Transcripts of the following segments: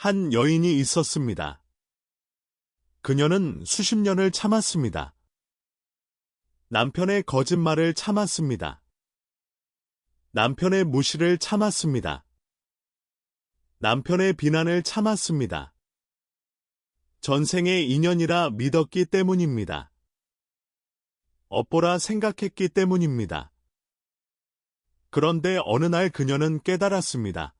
한 여인이 있었습니다. 그녀는 수십 년을 참았습니다. 남편의 거짓말을 참았습니다. 남편의 무시를 참았습니다. 남편의 비난을 참았습니다. 전생의 인연이라 믿었기 때문입니다. 업보라 생각했기 때문입니다. 그런데 어느 날 그녀는 깨달았습니다.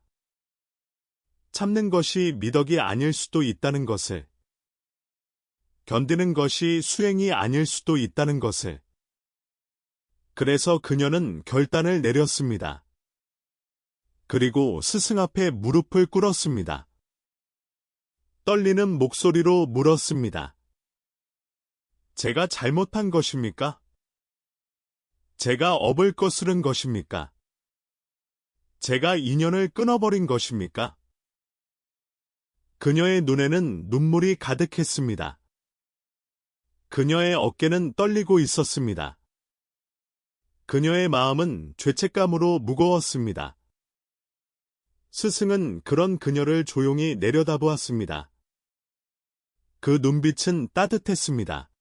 참는 것이 미덕이 아닐 수도 있다는 것을, 견디는 것이 수행이 아닐 수도 있다는 것을. 그래서 그녀는 결단을 내렸습니다. 그리고 스승 앞에 무릎을 꿇었습니다. 떨리는 목소리로 물었습니다. 제가 잘못한 것입니까? 제가 업을 거스른 것입니까? 제가 인연을 끊어버린 것입니까? 그녀의 눈에는 눈물이 가득했습니다. 그녀의 어깨는 떨리고 있었습니다. 그녀의 마음은 죄책감으로 무거웠습니다. 스승은 그런 그녀를 조용히 내려다보았습니다. 그 눈빛은 따뜻했습니다.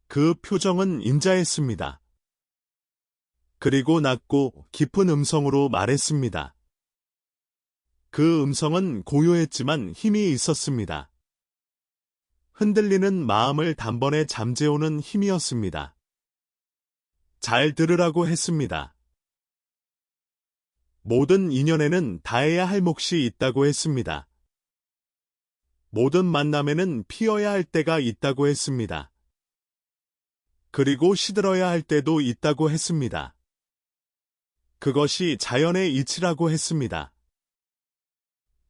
그 표정은 인자했습니다. 그리고 낮고 깊은 음성으로 말했습니다. 그 음성은 고요했지만 힘이 있었습니다. 흔들리는 마음을 단번에 잠재우는 힘이었습니다. 잘 들으라고 했습니다. 모든 인연에는 다해야 할 몫이 있다고 했습니다. 모든 만남에는 피어야 할 때가 있다고 했습니다. 그리고 시들어야 할 때도 있다고 했습니다. 그것이 자연의 이치라고 했습니다.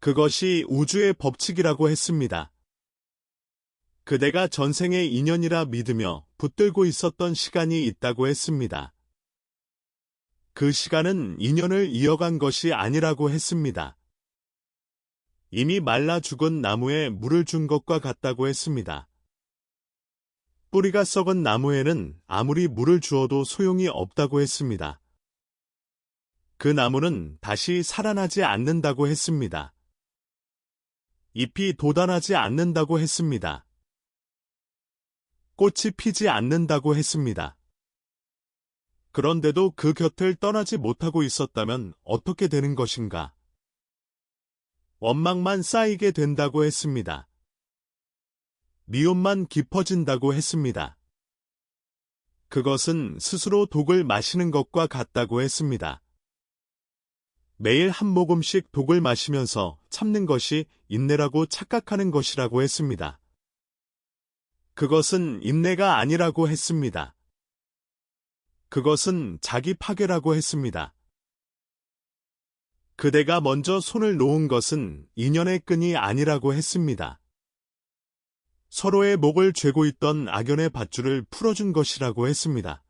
그것이 우주의 법칙이라고 했습니다. 그대가 전생의 인연이라 믿으며 붙들고 있었던 시간이 있다고 했습니다. 그 시간은 인연을 이어간 것이 아니라고 했습니다. 이미 말라 죽은 나무에 물을 준 것과 같다고 했습니다. 뿌리가 썩은 나무에는 아무리 물을 주어도 소용이 없다고 했습니다. 그 나무는 다시 살아나지 않는다고 했습니다. 잎이 돋아나지 않는다고 했습니다. 꽃이 피지 않는다고 했습니다. 그런데도 그 곁을 떠나지 못하고 있었다면 어떻게 되는 것인가? 원망만 쌓이게 된다고 했습니다. 미움만 깊어진다고 했습니다. 그것은 스스로 독을 마시는 것과 같다고 했습니다. 매일 한 모금씩 독을 마시면서 참는 것이 인내라고 착각하는 것이라고 했습니다. 그것은 인내가 아니라고 했습니다. 그것은 자기 파괴라고 했습니다. 그대가 먼저 손을 놓은 것은 인연의 끈이 아니라고 했습니다. 서로의 목을 죄고 있던 악연의 밧줄을 풀어준 것이라고 했습니다.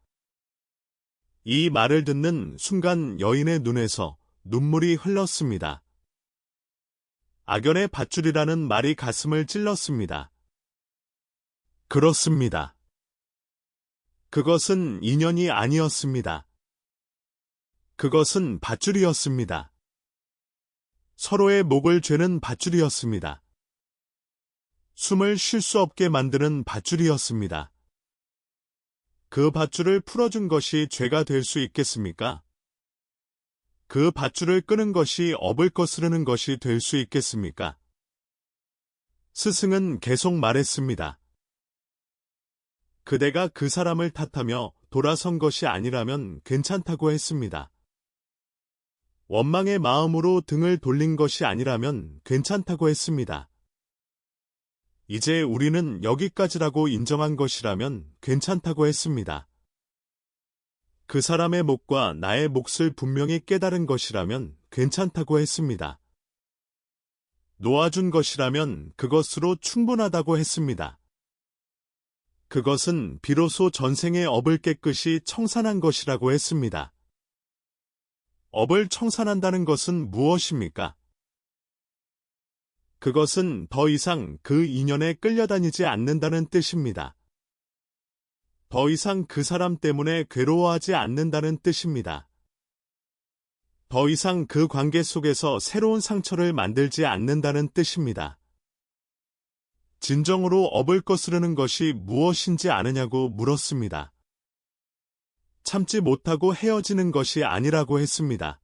이 말을 듣는 순간 여인의 눈에서 눈물이 흘렀습니다. 악연의 밧줄이라는 말이 가슴을 찔렀습니다. 그렇습니다. 그것은 인연이 아니었습니다. 그것은 밧줄이었습니다. 서로의 목을 죄는 밧줄이었습니다. 숨을 쉴 수 없게 만드는 밧줄이었습니다. 그 밧줄을 풀어준 것이 죄가 될 수 있겠습니까? 그 밧줄을 끄는 것이 업을 거스르는 것이 될 수 있겠습니까? 스승은 계속 말했습니다. 그대가 그 사람을 탓하며 돌아선 것이 아니라면 괜찮다고 했습니다. 원망의 마음으로 등을 돌린 것이 아니라면 괜찮다고 했습니다. 이제 우리는 여기까지라고 인정한 것이라면 괜찮다고 했습니다. 그 사람의 몫과 나의 몫을 분명히 깨달은 것이라면 괜찮다고 했습니다. 놓아준 것이라면 그것으로 충분하다고 했습니다. 그것은 비로소 전생의 업을 깨끗이 청산한 것이라고 했습니다. 업을 청산한다는 것은 무엇입니까? 그것은 더 이상 그 인연에 끌려다니지 않는다는 뜻입니다. 더 이상 그 사람 때문에 괴로워하지 않는다는 뜻입니다. 더 이상 그 관계 속에서 새로운 상처를 만들지 않는다는 뜻입니다. 진정으로 업을 거스르는 것이 무엇인지 아느냐고 물었습니다. 참지 못하고 헤어지는 것이 아니라고 했습니다.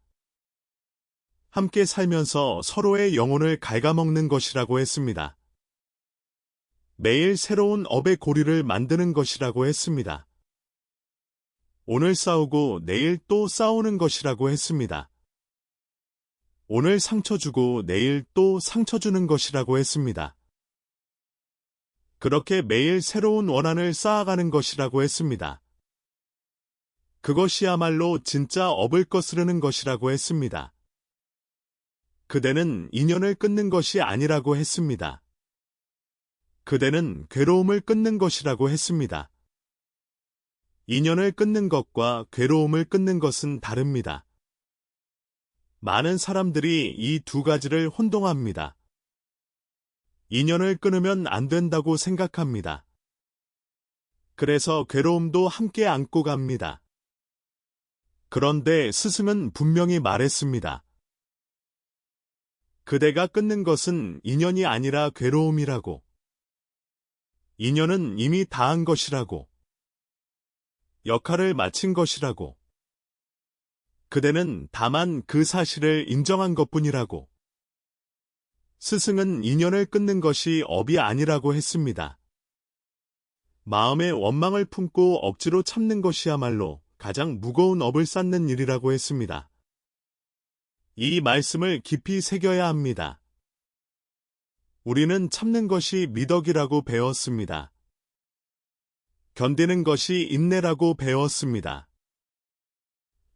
함께 살면서 서로의 영혼을 갉아먹는 것이라고 했습니다. 매일 새로운 업의 고리를 만드는 것이라고 했습니다. 오늘 싸우고 내일 또 싸우는 것이라고 했습니다. 오늘 상처 주고 내일 또 상처 주는 것이라고 했습니다. 그렇게 매일 새로운 원한을 쌓아가는 것이라고 했습니다. 그것이야말로 진짜 업을 거스르는 것이라고 했습니다. 그대는 인연을 끊는 것이 아니라고 했습니다. 그대는 괴로움을 끊는 것이라고 했습니다. 인연을 끊는 것과 괴로움을 끊는 것은 다릅니다. 많은 사람들이 이 두 가지를 혼동합니다. 인연을 끊으면 안 된다고 생각합니다. 그래서 괴로움도 함께 안고 갑니다. 그런데 스승은 분명히 말했습니다. 그대가 끊는 것은 인연이 아니라 괴로움이라고. 인연은 이미 다한 것이라고. 역할을 마친 것이라고. 그대는 다만 그 사실을 인정한 것뿐이라고. 스승은 인연을 끊는 것이 업이 아니라고 했습니다. 마음에 원망을 품고 억지로 참는 것이야말로 가장 무거운 업을 쌓는 일이라고 했습니다. 이 말씀을 깊이 새겨야 합니다. 우리는 참는 것이 미덕이라고 배웠습니다. 견디는 것이 인내라고 배웠습니다.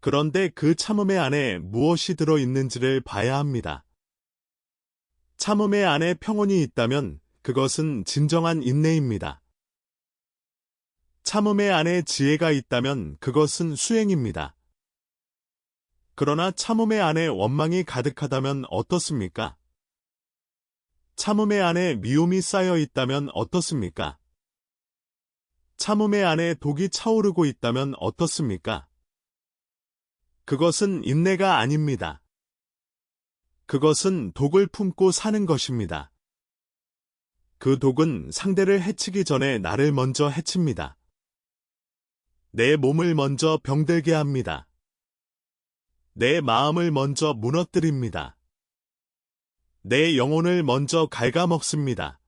그런데 그 참음의 안에 무엇이 들어있는지를 봐야 합니다. 참음의 안에 평온이 있다면 그것은 진정한 인내입니다. 참음의 안에 지혜가 있다면 그것은 수행입니다. 그러나 참음의 안에 원망이 가득하다면 어떻습니까? 참음의 안에 미움이 쌓여 있다면 어떻습니까? 참음의 안에 독이 차오르고 있다면 어떻습니까? 그것은 인내가 아닙니다. 그것은 독을 품고 사는 것입니다. 그 독은 상대를 해치기 전에 나를 먼저 해칩니다. 내 몸을 먼저 병들게 합니다. 내 마음을 먼저 무너뜨립니다. 내 영혼을 먼저 갉아먹습니다.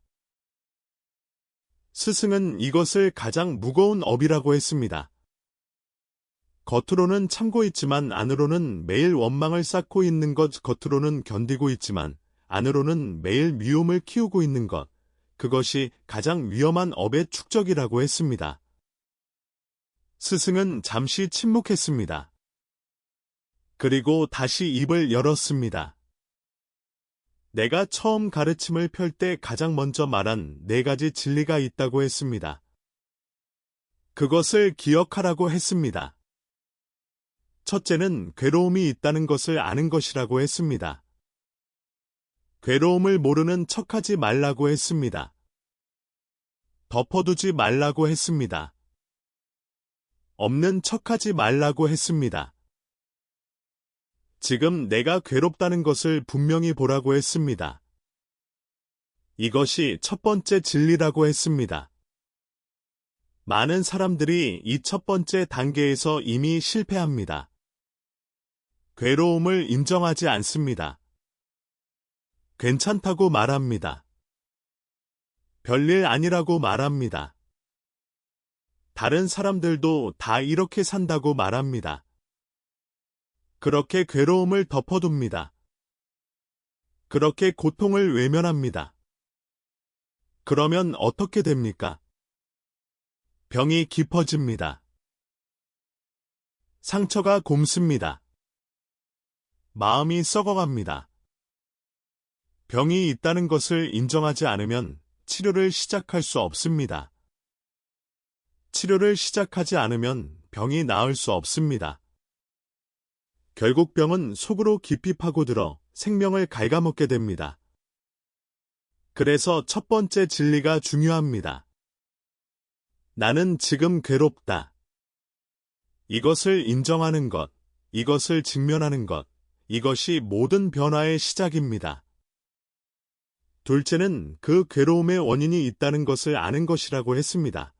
스승은 이것을 가장 무거운 업이라고 했습니다. 겉으로는 참고 있지만 안으로는 매일 원망을 쌓고 있는 것, 겉으로는 견디고 있지만 안으로는 매일 미움을 키우고 있는 것, 그것이 가장 위험한 업의 축적이라고 했습니다. 스승은 잠시 침묵했습니다. 그리고 다시 입을 열었습니다. 내가 처음 가르침을 펼 때 가장 먼저 말한 4가지 진리가 있다고 했습니다. 그것을 기억하라고 했습니다. 첫째는 괴로움이 있다는 것을 아는 것이라고 했습니다. 괴로움을 모르는 척하지 말라고 했습니다. 덮어두지 말라고 했습니다. 없는 척하지 말라고 했습니다. 지금 내가 괴롭다는 것을 분명히 보라고 했습니다. 이것이 첫 번째 진리라고 했습니다. 많은 사람들이 이 첫 번째 단계에서 이미 실패합니다. 괴로움을 인정하지 않습니다. 괜찮다고 말합니다. 별일 아니라고 말합니다. 다른 사람들도 다 이렇게 산다고 말합니다. 그렇게 괴로움을 덮어둡니다. 그렇게 고통을 외면합니다. 그러면 어떻게 됩니까? 병이 깊어집니다. 상처가 굼습니다. 마음이 썩어갑니다. 병이 있다는 것을 인정하지 않으면 치료를 시작할 수 없습니다. 치료를 시작하지 않으면 병이 나을 수 없습니다. 결국 병은 속으로 깊이 파고들어 생명을 갉아먹게 됩니다. 그래서 첫 번째 진리가 중요합니다. 나는 지금 괴롭다. 이것을 인정하는 것, 이것을 직면하는 것, 이것이 모든 변화의 시작입니다. 둘째는 그 괴로움의 원인이 있다는 것을 아는 것이라고 했습니다.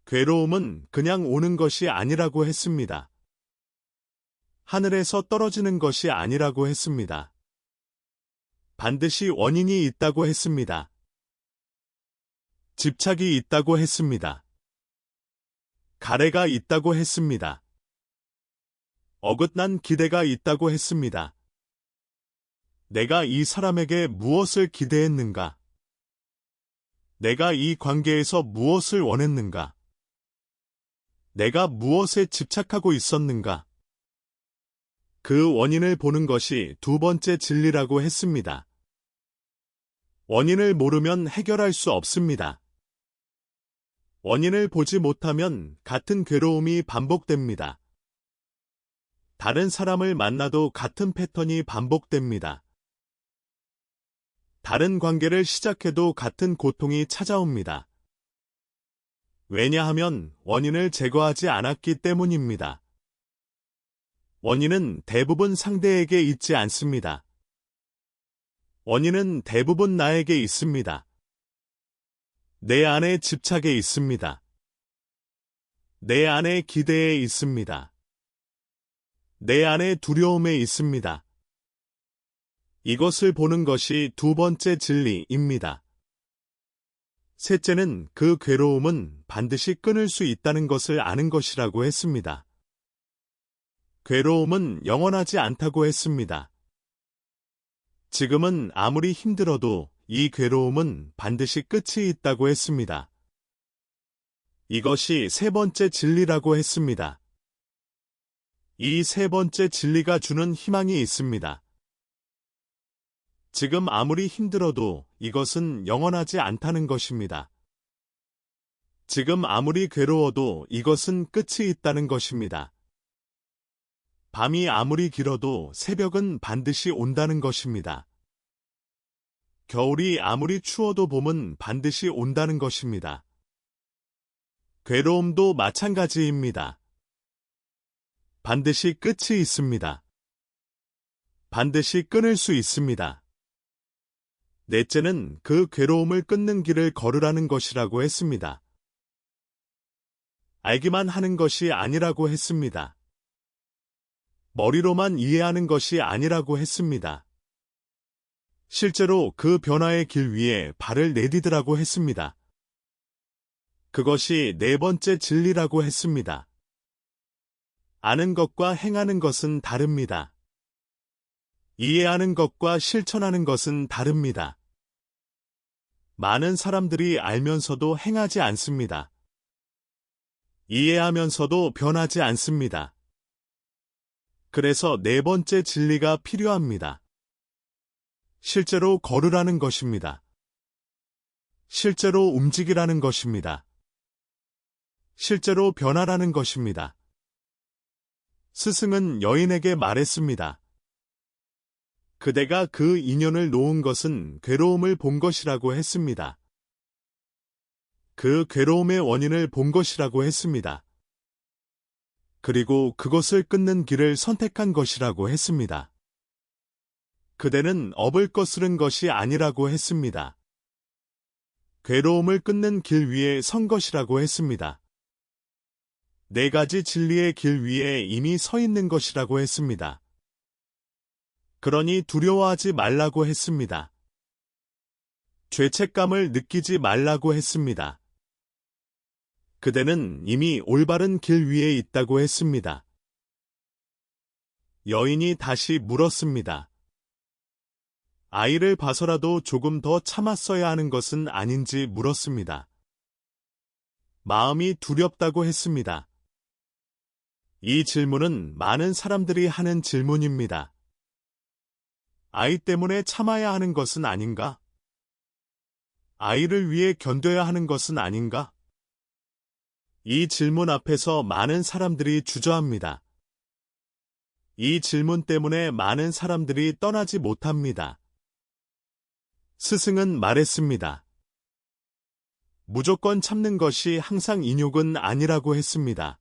괴로움은 그냥 오는 것이 아니라고 했습니다. 하늘에서 떨어지는 것이 아니라고 했습니다. 반드시 원인이 있다고 했습니다. 집착이 있다고 했습니다. 가래가 있다고 했습니다. 어긋난 기대가 있다고 했습니다. 내가 이 사람에게 무엇을 기대했는가? 내가 이 관계에서 무엇을 원했는가? 내가 무엇에 집착하고 있었는가? 그 원인을 보는 것이 두 번째 진리라고 했습니다. 원인을 모르면 해결할 수 없습니다. 원인을 보지 못하면 같은 괴로움이 반복됩니다. 다른 사람을 만나도 같은 패턴이 반복됩니다. 다른 관계를 시작해도 같은 고통이 찾아옵니다. 왜냐하면 원인을 제거하지 않았기 때문입니다. 원인은 대부분 상대에게 있지 않습니다. 원인은 대부분 나에게 있습니다. 내 안에 집착에 있습니다. 내 안에 기대에 있습니다. 내 안에 두려움에 있습니다. 이것을 보는 것이 두 번째 진리입니다. 셋째는 그 괴로움은 반드시 끊을 수 있다는 것을 아는 것이라고 했습니다. 괴로움은 영원하지 않다고 했습니다. 지금은 아무리 힘들어도 이 괴로움은 반드시 끝이 있다고 했습니다. 이것이 세 번째 진리라고 했습니다. 이 세 번째 진리가 주는 희망이 있습니다. 지금 아무리 힘들어도 이것은 영원하지 않다는 것입니다. 지금 아무리 괴로워도 이것은 끝이 있다는 것입니다. 밤이 아무리 길어도 새벽은 반드시 온다는 것입니다. 겨울이 아무리 추워도 봄은 반드시 온다는 것입니다. 괴로움도 마찬가지입니다. 반드시 끝이 있습니다. 반드시 끊을 수 있습니다. 넷째는 그 괴로움을 끊는 길을 걸으라는 것이라고 했습니다. 알기만 하는 것이 아니라고 했습니다. 머리로만 이해하는 것이 아니라고 했습니다. 실제로 그 변화의 길 위에 발을 내디디라고 했습니다. 그것이 네 번째 진리라고 했습니다. 아는 것과 행하는 것은 다릅니다. 이해하는 것과 실천하는 것은 다릅니다. 많은 사람들이 알면서도 행하지 않습니다. 이해하면서도 변하지 않습니다. 그래서 네 번째 진리가 필요합니다. 실제로 걸으라는 것입니다. 실제로 움직이라는 것입니다. 실제로 변하라는 것입니다. 스승은 여인에게 말했습니다. 그대가 그 인연을 놓은 것은 괴로움을 본 것이라고 했습니다. 그 괴로움의 원인을 본 것이라고 했습니다. 그리고 그것을 끊는 길을 선택한 것이라고 했습니다. 그대는 업을 거스른 것이 아니라고 했습니다. 괴로움을 끊는 길 위에 선 것이라고 했습니다. 네 가지 진리의 길 위에 이미 서 있는 것이라고 했습니다. 그러니 두려워하지 말라고 했습니다. 죄책감을 느끼지 말라고 했습니다. 그대는 이미 올바른 길 위에 있다고 했습니다. 여인이 다시 물었습니다. 아이를 봐서라도 조금 더 참았어야 하는 것은 아닌지 물었습니다. 마음이 두렵다고 했습니다. 이 질문은 많은 사람들이 하는 질문입니다. 아이 때문에 참아야 하는 것은 아닌가? 아이를 위해 견뎌야 하는 것은 아닌가? 이 질문 앞에서 많은 사람들이 주저합니다. 이 질문 때문에 많은 사람들이 떠나지 못합니다. 스승은 말했습니다. 무조건 참는 것이 항상 인욕은 아니라고 했습니다.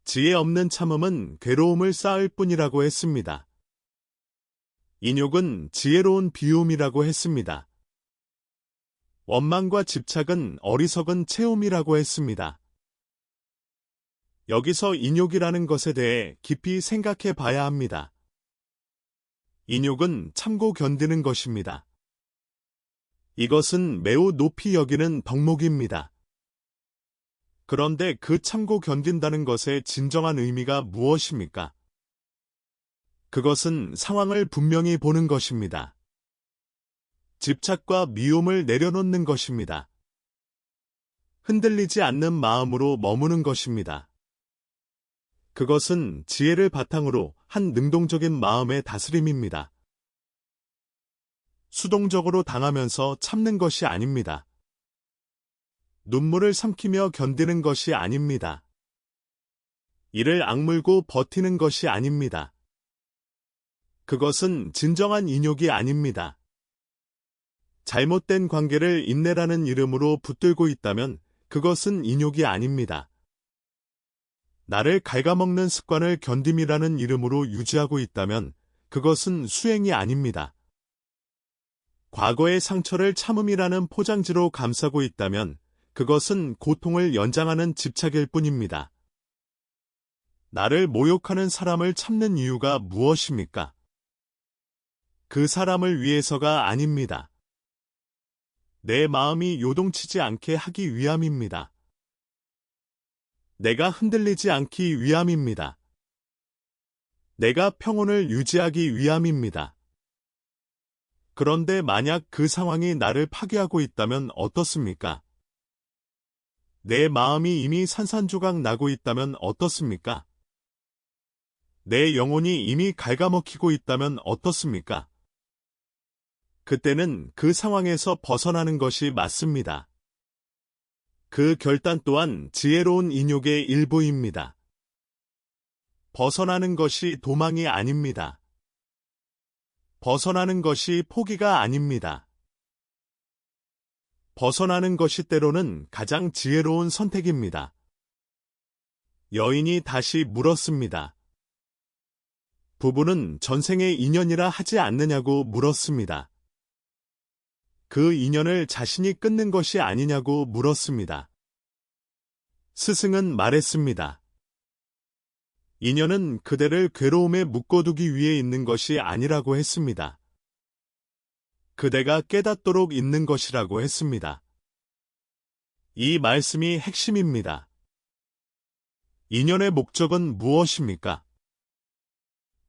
지혜 없는 참음은 괴로움을 쌓을 뿐이라고 했습니다. 인욕은 지혜로운 비움이라고 했습니다. 원망과 집착은 어리석은 체험이라고 했습니다. 여기서 인욕이라는 것에 대해 깊이 생각해 봐야 합니다. 인욕은 참고 견디는 것입니다. 이것은 매우 높이 여기는 덕목입니다. 그런데 그 참고 견딘다는 것의 진정한 의미가 무엇입니까? 그것은 상황을 분명히 보는 것입니다. 집착과 미움을 내려놓는 것입니다. 흔들리지 않는 마음으로 머무는 것입니다. 그것은 지혜를 바탕으로 한 능동적인 마음의 다스림입니다. 수동적으로 당하면서 참는 것이 아닙니다. 눈물을 삼키며 견디는 것이 아닙니다. 이를 악물고 버티는 것이 아닙니다. 그것은 진정한 인욕이 아닙니다. 잘못된 관계를 인내라는 이름으로 붙들고 있다면 그것은 인욕이 아닙니다. 나를 갉아먹는 습관을 견딤이라는 이름으로 유지하고 있다면 그것은 수행이 아닙니다. 과거의 상처를 참음이라는 포장지로 감싸고 있다면 그것은 고통을 연장하는 집착일 뿐입니다. 나를 모욕하는 사람을 참는 이유가 무엇입니까? 그 사람을 위해서가 아닙니다. 내 마음이 요동치지 않게 하기 위함입니다. 내가 흔들리지 않기 위함입니다. 내가 평온을 유지하기 위함입니다. 그런데 만약 그 상황이 나를 파괴하고 있다면 어떻습니까? 내 마음이 이미 산산조각 나고 있다면 어떻습니까? 내 영혼이 이미 갉아먹히고 있다면 어떻습니까? 그때는 그 상황에서 벗어나는 것이 맞습니다. 그 결단 또한 지혜로운 인욕의 일부입니다. 벗어나는 것이 도망이 아닙니다. 벗어나는 것이 포기가 아닙니다. 벗어나는 것이 때로는 가장 지혜로운 선택입니다. 여인이 다시 물었습니다. 부부는 전생의 인연이라 하지 않느냐고 물었습니다. 그 인연을 자신이 끊는 것이 아니냐고 물었습니다. 스승은 말했습니다. 인연은 그대를 괴로움에 묶어두기 위해 있는 것이 아니라고 했습니다. 그대가 깨닫도록 있는 것이라고 했습니다. 이 말씀이 핵심입니다. 인연의 목적은 무엇입니까?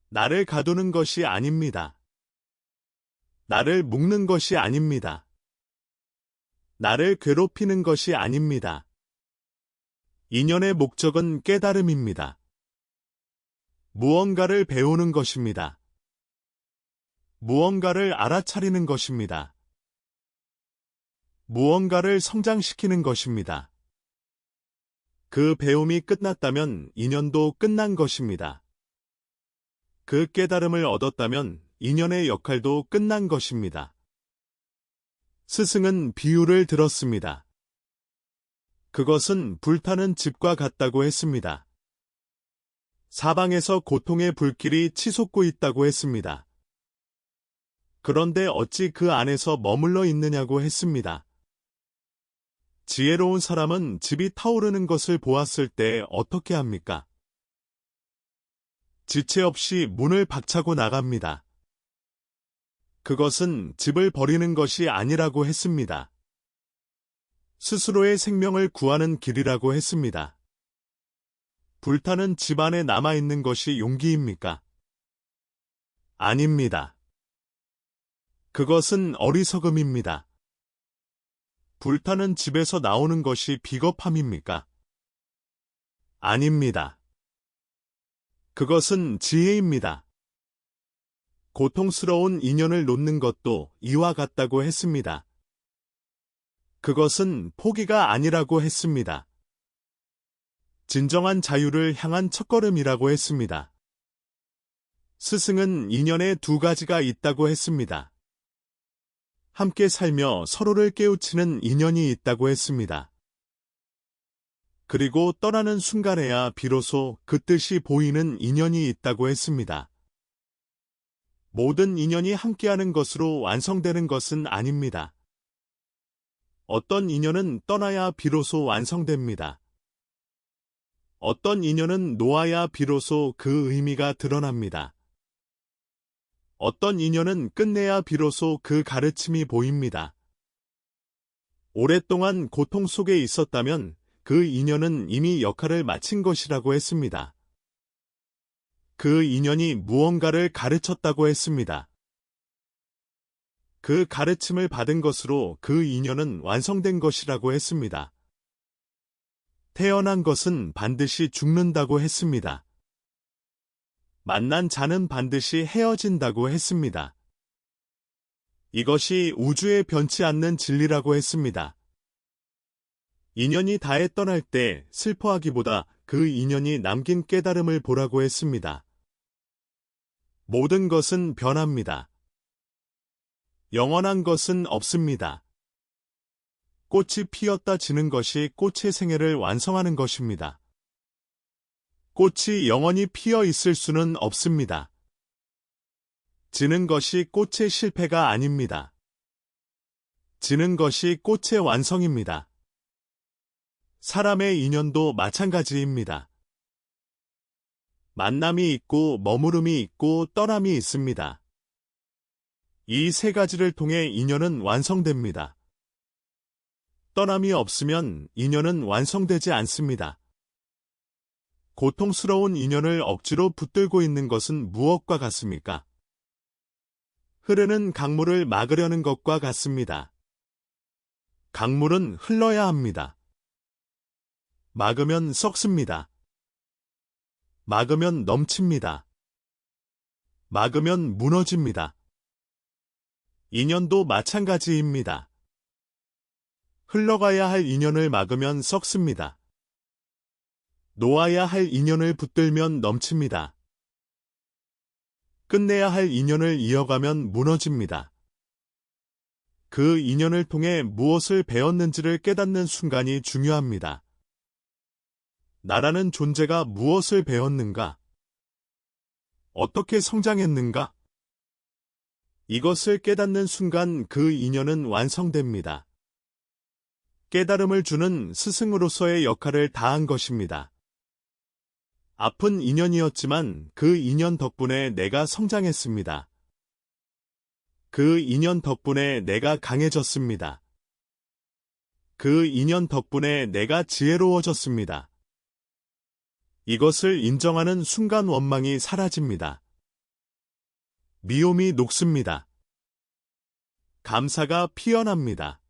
나를 가두는 것이 아닙니다. 나를 묶는 것이 아닙니다. 나를 괴롭히는 것이 아닙니다. 인연의 목적은 깨달음입니다. 무언가를 배우는 것입니다. 무언가를 알아차리는 것입니다. 무언가를 성장시키는 것입니다. 그 배움이 끝났다면 인연도 끝난 것입니다. 그 깨달음을 얻었다면 인연의 역할도 끝난 것입니다. 스승은 비유를 들었습니다. 그것은 불타는 집과 같다고 했습니다. 사방에서 고통의 불길이 치솟고 있다고 했습니다. 그런데 어찌 그 안에서 머물러 있느냐고 했습니다. 지혜로운 사람은 집이 타오르는 것을 보았을 때 어떻게 합니까? 지체 없이 문을 박차고 나갑니다. 그것은 집을 버리는 것이 아니라고 했습니다. 스스로의 생명을 구하는 길이라고 했습니다. 불타는 집 안에 남아있는 것이 용기입니까? 아닙니다. 그것은 어리석음입니다. 불타는 집에서 나오는 것이 비겁함입니까? 아닙니다. 그것은 지혜입니다. 고통스러운 인연을 놓는 것도 이와 같다고 했습니다. 그것은 포기가 아니라고 했습니다. 진정한 자유를 향한 첫걸음이라고 했습니다. 스승은 인연에 두 가지가 있다고 했습니다. 함께 살며 서로를 깨우치는 인연이 있다고 했습니다. 그리고 떠나는 순간에야 비로소 그 뜻이 보이는 인연이 있다고 했습니다. 모든 인연이 함께하는 것으로 완성되는 것은 아닙니다. 어떤 인연은 떠나야 비로소 완성됩니다. 어떤 인연은 놓아야 비로소 그 의미가 드러납니다. 어떤 인연은 끝내야 비로소 그 가르침이 보입니다. 오랫동안 고통 속에 있었다면 그 인연은 이미 역할을 마친 것이라고 했습니다. 그 인연이 무언가를 가르쳤다고 했습니다. 그 가르침을 받은 것으로 그 인연은 완성된 것이라고 했습니다. 태어난 것은 반드시 죽는다고 했습니다. 만난 자는 반드시 헤어진다고 했습니다. 이것이 우주에 변치 않는 진리라고 했습니다. 인연이 다해 떠날 때 슬퍼하기보다 그 인연이 남긴 깨달음을 보라고 했습니다. 모든 것은 변합니다. 영원한 것은 없습니다. 꽃이 피었다 지는 것이 꽃의 생애를 완성하는 것입니다. 꽃이 영원히 피어 있을 수는 없습니다. 지는 것이 꽃의 실패가 아닙니다. 지는 것이 꽃의 완성입니다. 사람의 인연도 마찬가지입니다. 만남이 있고 머무름이 있고 떠남이 있습니다. 이 세 가지를 통해 인연은 완성됩니다. 떠남이 없으면 인연은 완성되지 않습니다. 고통스러운 인연을 억지로 붙들고 있는 것은 무엇과 같습니까? 흐르는 강물을 막으려는 것과 같습니다. 강물은 흘러야 합니다. 막으면 썩습니다. 막으면 넘칩니다. 막으면 무너집니다. 인연도 마찬가지입니다. 흘러가야 할 인연을 막으면 썩습니다. 놓아야 할 인연을 붙들면 넘칩니다. 끝내야 할 인연을 이어가면 무너집니다. 그 인연을 통해 무엇을 배웠는지를 깨닫는 순간이 중요합니다. 나라는 존재가 무엇을 배웠는가? 어떻게 성장했는가? 이것을 깨닫는 순간 그 인연은 완성됩니다. 깨달음을 주는 스승으로서의 역할을 다한 것입니다. 아픈 인연이었지만 그 인연 덕분에 내가 성장했습니다. 그 인연 덕분에 내가 강해졌습니다. 그 인연 덕분에 내가 지혜로워졌습니다. 이것을 인정하는 순간 원망이 사라집니다. 미움이 녹습니다. 감사가 피어납니다.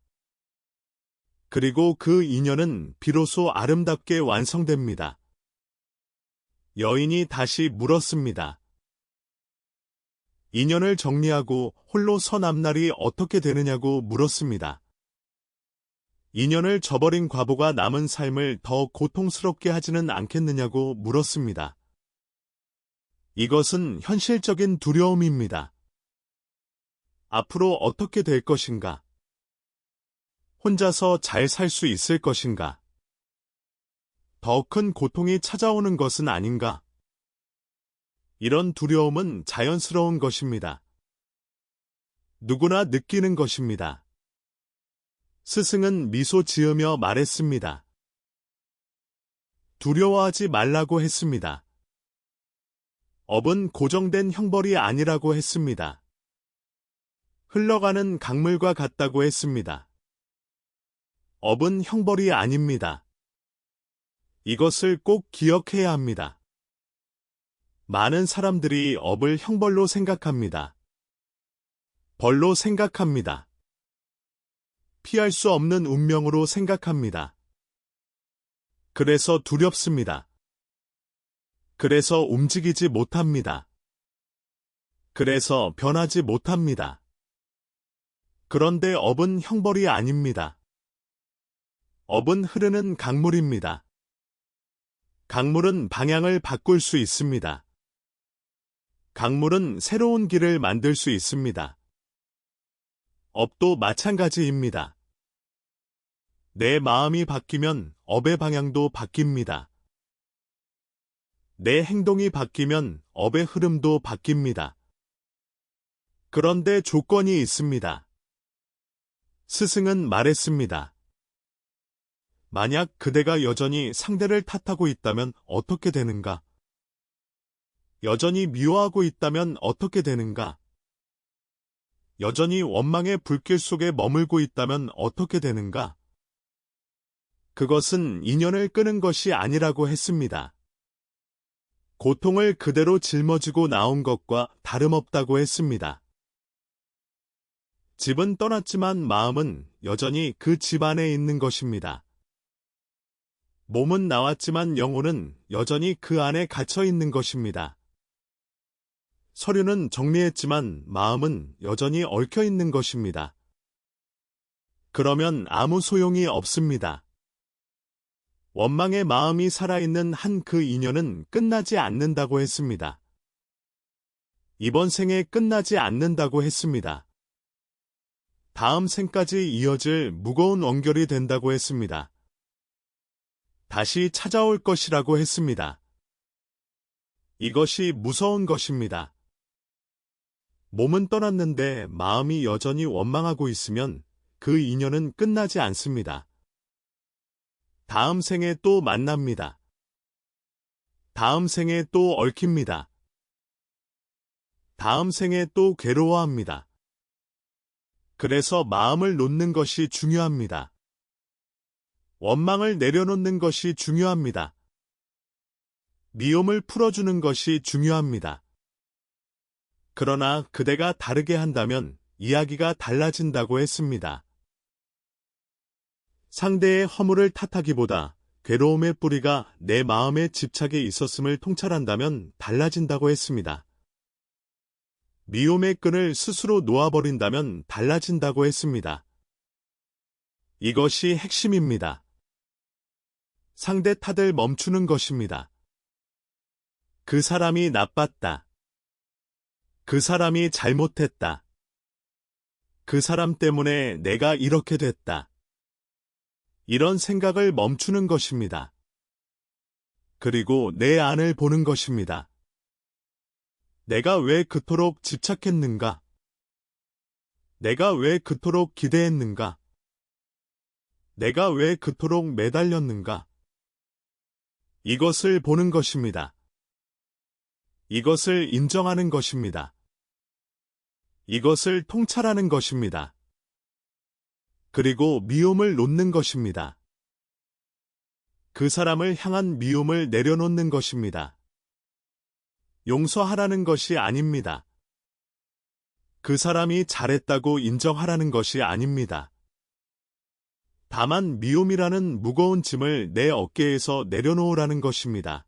그리고 그 인연은 비로소 아름답게 완성됩니다. 여인이 다시 물었습니다. 인연을 정리하고 홀로 선 앞날이 어떻게 되느냐고 물었습니다. 인연을 저버린 과보가 남은 삶을 더 고통스럽게 하지는 않겠느냐고 물었습니다. 이것은 현실적인 두려움입니다. 앞으로 어떻게 될 것인가? 혼자서 잘 살 수 있을 것인가? 더 큰 고통이 찾아오는 것은 아닌가? 이런 두려움은 자연스러운 것입니다. 누구나 느끼는 것입니다. 스승은 미소 지으며 말했습니다. 두려워하지 말라고 했습니다. 업은 고정된 형벌이 아니라고 했습니다. 흘러가는 강물과 같다고 했습니다. 업은 형벌이 아닙니다. 이것을 꼭 기억해야 합니다. 많은 사람들이 업을 형벌로 생각합니다. 벌로 생각합니다. 피할 수 없는 운명으로 생각합니다. 그래서 두렵습니다. 그래서 움직이지 못합니다. 그래서 변하지 못합니다. 그런데 업은 형벌이 아닙니다. 업은 흐르는 강물입니다. 강물은 방향을 바꿀 수 있습니다. 강물은 새로운 길을 만들 수 있습니다. 업도 마찬가지입니다. 내 마음이 바뀌면 업의 방향도 바뀝니다. 내 행동이 바뀌면 업의 흐름도 바뀝니다. 그런데 조건이 있습니다. 스승은 말했습니다. 만약 그대가 여전히 상대를 탓하고 있다면 어떻게 되는가? 여전히 미워하고 있다면 어떻게 되는가? 여전히 원망의 불길 속에 머물고 있다면 어떻게 되는가? 그것은 인연을 끄는 것이 아니라고 했습니다. 고통을 그대로 짊어지고 나온 것과 다름없다고 했습니다. 집은 떠났지만 마음은 여전히 그 집 안에 있는 것입니다. 몸은 나왔지만 영혼은 여전히 그 안에 갇혀 있는 것입니다. 서류는 정리했지만 마음은 여전히 얽혀 있는 것입니다. 그러면 아무 소용이 없습니다. 원망의 마음이 살아있는 한 그 인연은 끝나지 않는다고 했습니다. 이번 생에 끝나지 않는다고 했습니다. 다음 생까지 이어질 무거운 원결이 된다고 했습니다. 다시 찾아올 것이라고 했습니다. 이것이 무서운 것입니다. 몸은 떠났는데 마음이 여전히 원망하고 있으면 그 인연은 끝나지 않습니다. 다음 생에 또 만납니다. 다음 생에 또 얽힙니다. 다음 생에 또 괴로워합니다. 그래서 마음을 놓는 것이 중요합니다. 원망을 내려놓는 것이 중요합니다. 미움을 풀어주는 것이 중요합니다. 그러나 그대가 다르게 한다면 이야기가 달라진다고 했습니다. 상대의 허물을 탓하기보다 괴로움의 뿌리가 내 마음에 집착해 있었음을 통찰한다면 달라진다고 했습니다. 미움의 끈을 스스로 놓아버린다면 달라진다고 했습니다. 이것이 핵심입니다. 상대 탓을 멈추는 것입니다. 그 사람이 나빴다. 그 사람이 잘못했다. 그 사람 때문에 내가 이렇게 됐다. 이런 생각을 멈추는 것입니다. 그리고 내 안을 보는 것입니다. 내가 왜 그토록 집착했는가? 내가 왜 그토록 기대했는가? 내가 왜 그토록 매달렸는가? 이것을 보는 것입니다. 이것을 인정하는 것입니다. 이것을 통찰하는 것입니다. 그리고 미움을 놓는 것입니다. 그 사람을 향한 미움을 내려놓는 것입니다. 용서하라는 것이 아닙니다. 그 사람이 잘했다고 인정하라는 것이 아닙니다. 다만 미움이라는 무거운 짐을 내 어깨에서 내려놓으라는 것입니다.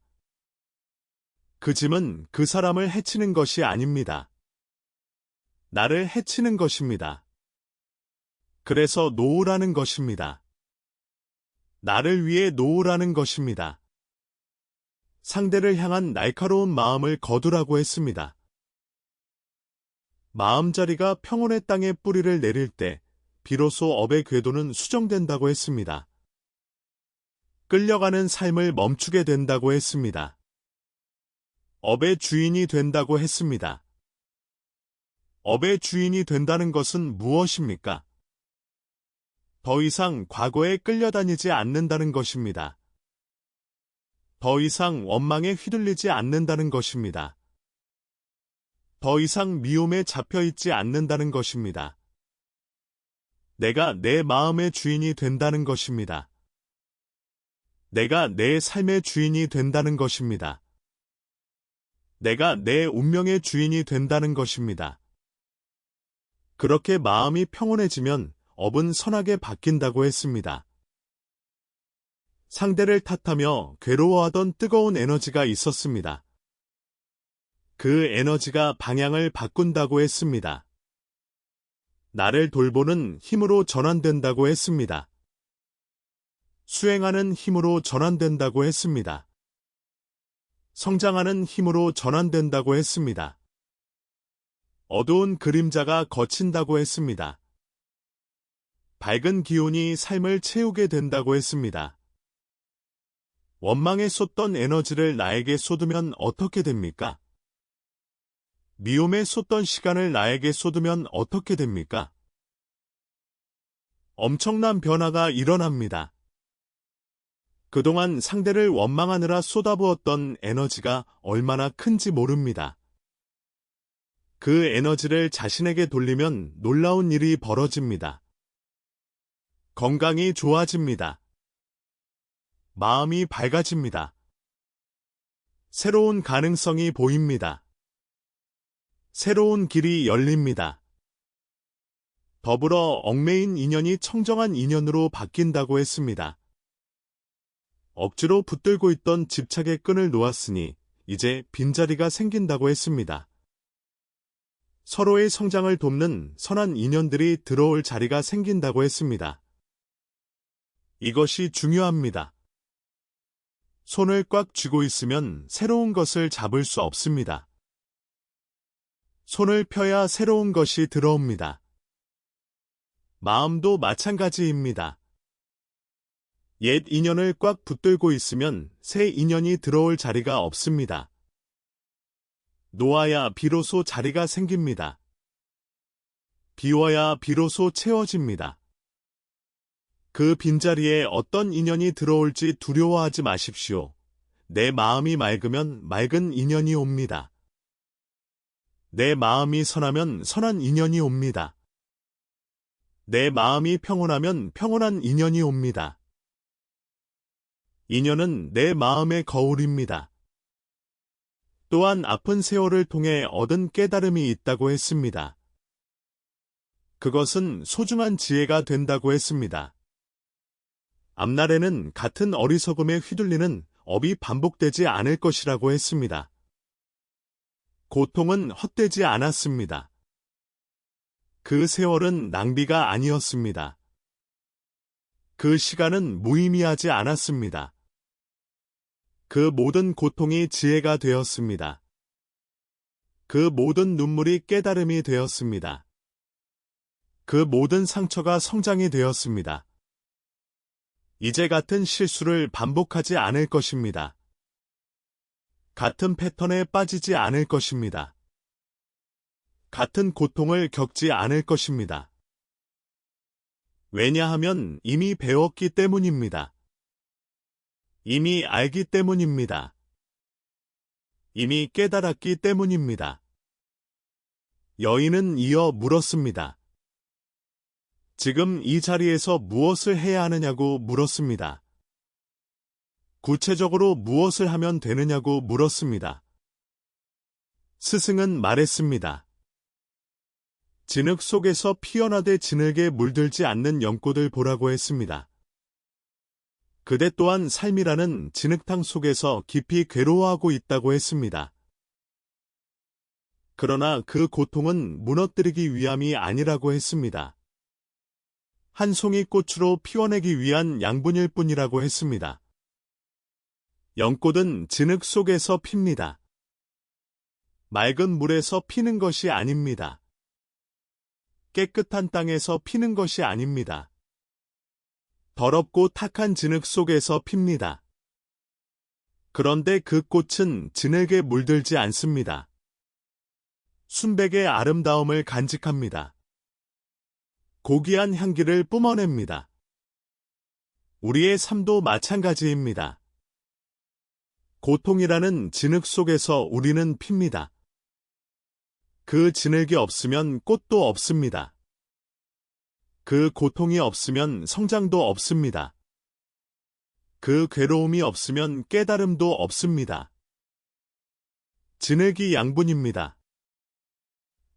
그 짐은 그 사람을 해치는 것이 아닙니다. 나를 해치는 것입니다. 그래서 놓으라는 것입니다. 나를 위해 놓으라는 것입니다. 상대를 향한 날카로운 마음을 거두라고 했습니다. 마음자리가 평온의 땅에 뿌리를 내릴 때 비로소 업의 궤도는 수정된다고 했습니다. 끌려가는 삶을 멈추게 된다고 했습니다. 업의 주인이 된다고 했습니다. 업의 주인이 된다는 것은 무엇입니까? 더 이상 과거에 끌려다니지 않는다는 것입니다. 더 이상 원망에 휘둘리지 않는다는 것입니다. 더 이상 미움에 잡혀있지 않는다는 것입니다. 내가 내 마음의 주인이 된다는 것입니다. 내가 내 삶의 주인이 된다는 것입니다. 내가 내 운명의 주인이 된다는 것입니다. 그렇게 마음이 평온해지면 업은 선하게 바뀐다고 했습니다. 상대를 탓하며 괴로워하던 뜨거운 에너지가 있었습니다. 그 에너지가 방향을 바꾼다고 했습니다. 나를 돌보는 힘으로 전환된다고 했습니다. 수행하는 힘으로 전환된다고 했습니다. 성장하는 힘으로 전환된다고 했습니다. 어두운 그림자가 걷힌다고 했습니다. 밝은 기운이 삶을 채우게 된다고 했습니다. 원망에 쏟던 에너지를 나에게 쏟으면 어떻게 됩니까? 미움에 쏟던 시간을 나에게 쏟으면 어떻게 됩니까? 엄청난 변화가 일어납니다. 그동안 상대를 원망하느라 쏟아부었던 에너지가 얼마나 큰지 모릅니다. 그 에너지를 자신에게 돌리면 놀라운 일이 벌어집니다. 건강이 좋아집니다. 마음이 밝아집니다. 새로운 가능성이 보입니다. 새로운 길이 열립니다. 더불어 얽매인 인연이 청정한 인연으로 바뀐다고 했습니다. 억지로 붙들고 있던 집착의 끈을 놓았으니 이제 빈자리가 생긴다고 했습니다. 서로의 성장을 돕는 선한 인연들이 들어올 자리가 생긴다고 했습니다. 이것이 중요합니다. 손을 꽉 쥐고 있으면 새로운 것을 잡을 수 없습니다. 손을 펴야 새로운 것이 들어옵니다. 마음도 마찬가지입니다. 옛 인연을 꽉 붙들고 있으면 새 인연이 들어올 자리가 없습니다. 놓아야 비로소 자리가 생깁니다. 비워야 비로소 채워집니다. 그 빈자리에 어떤 인연이 들어올지 두려워하지 마십시오. 내 마음이 맑으면 맑은 인연이 옵니다. 내 마음이 선하면 선한 인연이 옵니다. 내 마음이 평온하면 평온한 인연이 옵니다. 인연은 내 마음의 거울입니다. 또한 아픈 세월을 통해 얻은 깨달음이 있다고 했습니다. 그것은 소중한 지혜가 된다고 했습니다. 앞날에는 같은 어리석음에 휘둘리는 업이 반복되지 않을 것이라고 했습니다. 고통은 헛되지 않았습니다. 그 세월은 낭비가 아니었습니다. 그 시간은 무의미하지 않았습니다. 그 모든 고통이 지혜가 되었습니다. 그 모든 눈물이 깨달음이 되었습니다. 그 모든 상처가 성장이 되었습니다. 이제 같은 실수를 반복하지 않을 것입니다. 같은 패턴에 빠지지 않을 것입니다. 같은 고통을 겪지 않을 것입니다. 왜냐하면 이미 배웠기 때문입니다. 이미 알기 때문입니다. 이미 깨달았기 때문입니다. 여인은 이어 물었습니다. 지금 이 자리에서 무엇을 해야 하느냐고 물었습니다. 구체적으로 무엇을 하면 되느냐고 물었습니다. 스승은 말했습니다. 진흙 속에서 피어나되 진흙에 물들지 않는 연꽃을 보라고 했습니다. 그대 또한 삶이라는 진흙탕 속에서 깊이 괴로워하고 있다고 했습니다. 그러나 그 고통은 무너뜨리기 위함이 아니라고 했습니다. 한 송이 꽃으로 피워내기 위한 양분일 뿐이라고 했습니다. 연꽃은 진흙 속에서 핍니다. 맑은 물에서 피는 것이 아닙니다. 깨끗한 땅에서 피는 것이 아닙니다. 더럽고 탁한 진흙 속에서 핍니다. 그런데 그 꽃은 진흙에 물들지 않습니다. 순백의 아름다움을 간직합니다. 고귀한 향기를 뿜어냅니다. 우리의 삶도 마찬가지입니다. 고통이라는 진흙 속에서 우리는 핍니다. 그 진흙이 없으면 꽃도 없습니다. 그 고통이 없으면 성장도 없습니다. 그 괴로움이 없으면 깨달음도 없습니다. 진흙이 양분입니다.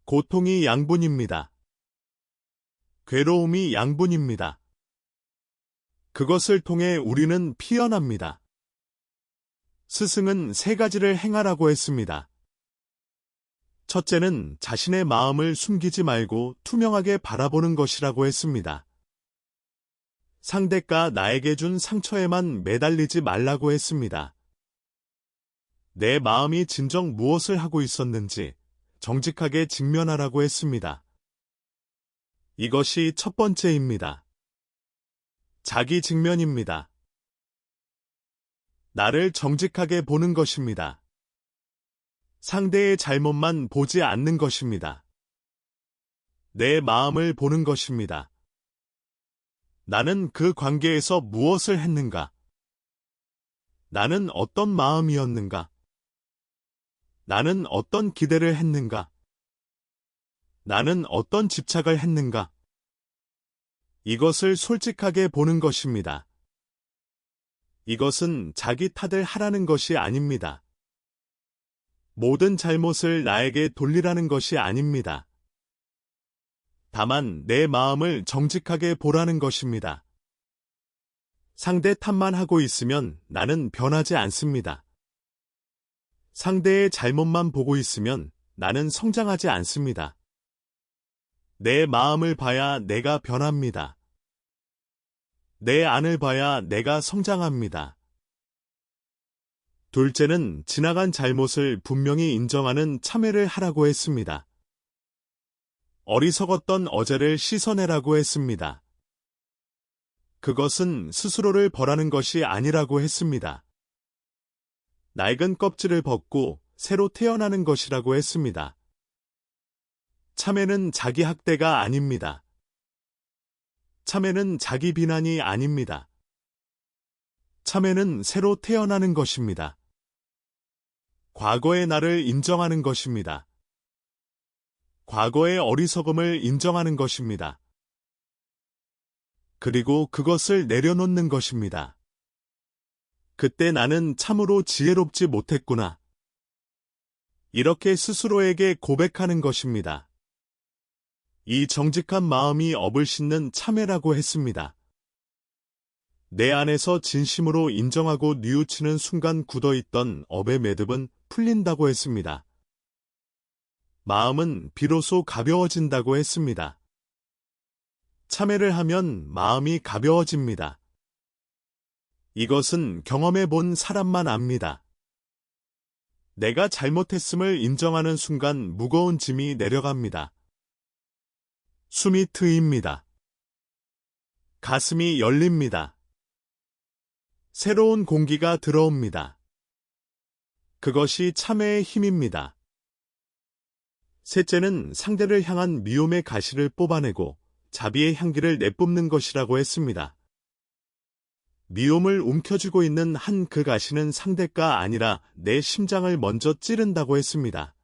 고통이 양분입니다. 괴로움이 양분입니다. 그것을 통해 우리는 피어납니다. 스승은 세 가지를 행하라고 했습니다. 첫째는 자신의 마음을 숨기지 말고 투명하게 바라보는 것이라고 했습니다. 상대가 나에게 준 상처에만 매달리지 말라고 했습니다. 내 마음이 진정 무엇을 하고 있었는지 정직하게 직면하라고 했습니다. 이것이 첫 번째입니다. 자기 직면입니다. 나를 정직하게 보는 것입니다. 상대의 잘못만 보지 않는 것입니다. 내 마음을 보는 것입니다. 나는 그 관계에서 무엇을 했는가? 나는 어떤 마음이었는가? 나는 어떤 기대를 했는가? 나는 어떤 집착을 했는가? 이것을 솔직하게 보는 것입니다. 이것은 자기 탓을 하라는 것이 아닙니다. 모든 잘못을 나에게 돌리라는 것이 아닙니다. 다만 내 마음을 정직하게 보라는 것입니다. 상대 탓만 하고 있으면 나는 변하지 않습니다. 상대의 잘못만 보고 있으면 나는 성장하지 않습니다. 내 마음을 봐야 내가 변합니다. 내 안을 봐야 내가 성장합니다. 둘째는 지나간 잘못을 분명히 인정하는 참회를 하라고 했습니다. 어리석었던 어제를 씻어내라고 했습니다. 그것은 스스로를 벌하는 것이 아니라고 했습니다. 낡은 껍질을 벗고 새로 태어나는 것이라고 했습니다. 참회는 자기 학대가 아닙니다. 참회는 자기 비난이 아닙니다. 참회는 새로 태어나는 것입니다. 과거의 나를 인정하는 것입니다. 과거의 어리석음을 인정하는 것입니다. 그리고 그것을 내려놓는 것입니다. 그때 나는 참으로 지혜롭지 못했구나. 이렇게 스스로에게 고백하는 것입니다. 이 정직한 마음이 업을 씻는 참회라고 했습니다. 내 안에서 진심으로 인정하고 뉘우치는 순간 굳어있던 업의 매듭은 풀린다고 했습니다. 마음은 비로소 가벼워진다고 했습니다. 참회를 하면 마음이 가벼워집니다. 이것은 경험해 본 사람만 압니다. 내가 잘못했음을 인정하는 순간 무거운 짐이 내려갑니다. 숨이 트입니다. 가슴이 열립니다. 새로운 공기가 들어옵니다. 그것이 참회의 힘입니다. 셋째는 상대를 향한 미움의 가시를 뽑아내고 자비의 향기를 내뿜는 것이라고 했습니다. 미움을 움켜쥐고 있는 한 그 가시는 상대가 아니라 내 심장을 먼저 찌른다고 했습니다.